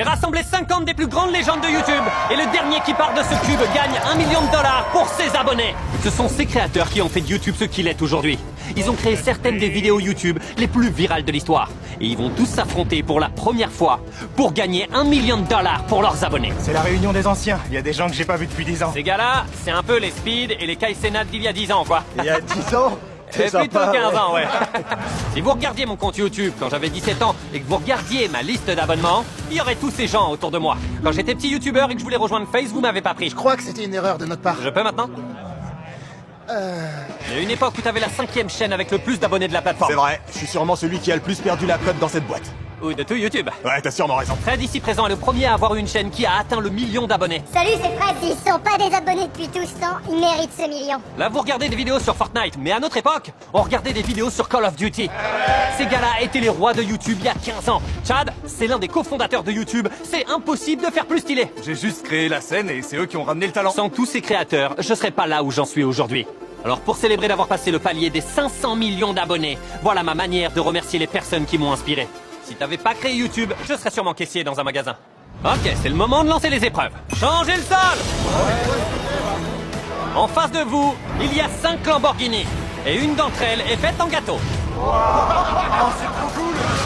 J'ai rassemblé 50 des plus grandes légendes de YouTube. Et le dernier qui part de ce cube gagne $1 million pour ses abonnés. Ce sont ces créateurs qui ont fait de YouTube ce qu'il est aujourd'hui. Ils ont créé certaines des vidéos YouTube les plus virales de l'histoire. Et ils vont tous s'affronter pour la première fois pour gagner $1 million pour leurs abonnés. C'est la réunion des anciens. Il y a des gens que j'ai pas vus depuis 10 ans. Ces gars-là, c'est un peu les Speed et les Kai Cenat d'il y a 10 ans, quoi. Il y a 10 ans C'est plutôt 15 ans, ouais. Si vous regardiez mon compte YouTube quand j'avais 17 ans et que vous regardiez ma liste d'abonnements, il y aurait tous ces gens autour de moi. Quand j'étais petit YouTuber et que je voulais rejoindre Face, vous m'avez pas pris. Je crois que c'était une erreur de notre part. Je peux maintenant Il y a une époque où t'avais la 5e chaîne avec le plus d'abonnés de la plateforme. C'est vrai, je suis sûrement celui qui a le plus perdu la cote dans cette boîte. Ou de tout YouTube. Ouais, t'as sûrement raison. Fred ici présent est le premier à avoir une chaîne qui a atteint le 1 million d'abonnés. Salut, c'est Fred. Ils sont pas des abonnés depuis tout ce temps. Ils méritent ce million. Là, vous regardez des vidéos sur Fortnite, mais à notre époque, on regardait des vidéos sur Call of Duty. Ces gars-là étaient les rois de YouTube il y a 15 ans. Chad, c'est l'un des cofondateurs de YouTube. C'est impossible de faire plus stylé. J'ai juste créé la scène et c'est eux qui ont ramené le talent. Sans tous ces créateurs, je serais pas là où j'en suis aujourd'hui. Alors pour célébrer d'avoir passé le palier des 500 millions d'abonnés, voilà ma manière de remercier les personnes qui m'ont inspiré. Si t'avais pas créé YouTube, je serais sûrement caissier dans un magasin. Ok, c'est le moment de lancer les épreuves. Changez le sol! En face de vous, il y a 5 Lamborghini. Et une d'entre elles est faite en gâteau.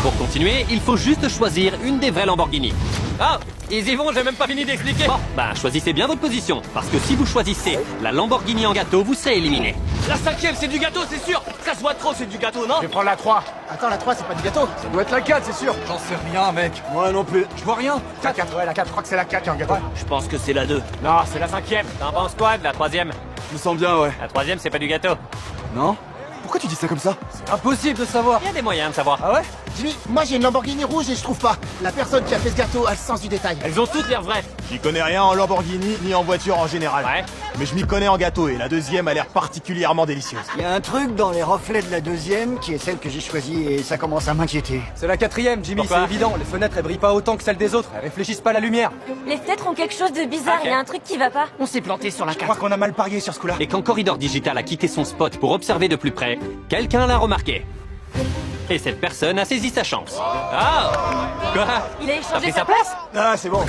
Pour continuer, il faut juste choisir une des vraies Lamborghini. Ah, ils y vont, j'ai même pas fini d'expliquer. Bon, bah choisissez bien votre position, parce que si vous choisissez la Lamborghini en gâteau, vous serez éliminé. La 5e, c'est du gâteau, c'est sûr. Ça se voit trop, c'est du gâteau, non? Je vais prendre la 3. Attends, la 3, c'est pas du gâteau. Ça doit être la 4, c'est sûr. J'en sais rien, mec. Moi non plus. Je vois rien. La 4, ouais, la 4. Je crois que c'est la 4 qui est en gâteau. Je pense que c'est la 2. Non, c'est la 5e. T'en penses quoi de la 3e? Je me sens bien, ouais. La 3e, c'est pas du gâteau. Non? Pourquoi tu dis ça comme ça? C'est impossible de savoir. Il y a des moyens de savoir. Ah ouais? Jimmy, moi j'ai une Lamborghini rouge et je trouve pas. La personne qui a fait ce gâteau a le sens du détail. Elles ont toutes l'air vraies. J'y connais rien en Lamborghini ni en voiture en général. Ouais. Mais je m'y connais en gâteau et la deuxième a l'air particulièrement délicieuse. Il y a un truc dans les reflets de la deuxième qui est celle que j'ai choisie et ça commence à m'inquiéter. C'est la 4e, Jimmy, Pourquoi? c'est évident. Les fenêtres, elles brillent pas autant que celles des autres. Elles réfléchissent pas à la lumière. Les fenêtres ont quelque chose de bizarre, il y a un truc qui va pas. On s'est planté sur la Je crois 4. qu'on a mal parié sur ce coup-là. Et quand Corridor Digital a quitté son spot pour observer de plus près, quelqu'un l'a remarqué. Et cette personne a saisi sa chance. Ah! Quoi? Il a T'as échangé pris sa sa place. place? Ah, c'est bon.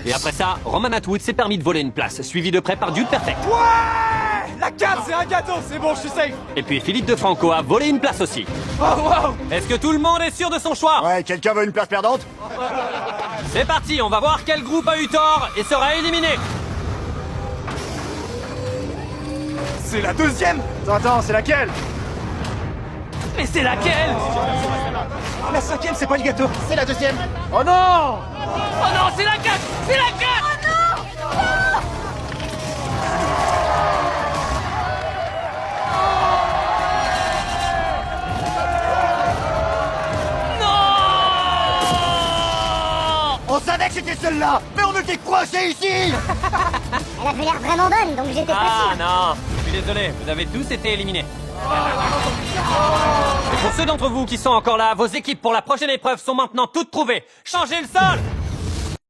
Et après ça, Roman Atwood s'est permis de voler une place, suivi de près par Dude Perfect. Ouais! La 4, c'est un gâteau, c'est bon, je suis safe. Et puis Philippe De Franco a volé une place aussi. Oh, wow! Est-ce que tout le monde est sûr de son choix? Ouais, quelqu'un veut une place perdante? C'est parti, on va voir quel groupe a eu tort et sera éliminé. C'est la deuxième? Attends, c'est laquelle? Mais c'est laquelle? La 5e, c'est pas le gâteau. C'est la deuxième. Oh non! Oh non, c'est la 4. C'est la 4. On savait que c'était celle-là, mais on était coincés ici. Elle avait l'air vraiment bonne, donc j'étais pas Ah sûre. non, je suis désolé, vous avez tous été éliminés. Et pour ceux d'entre vous qui sont encore là, vos équipes pour la prochaine épreuve sont maintenant toutes trouvées. Changez le sol!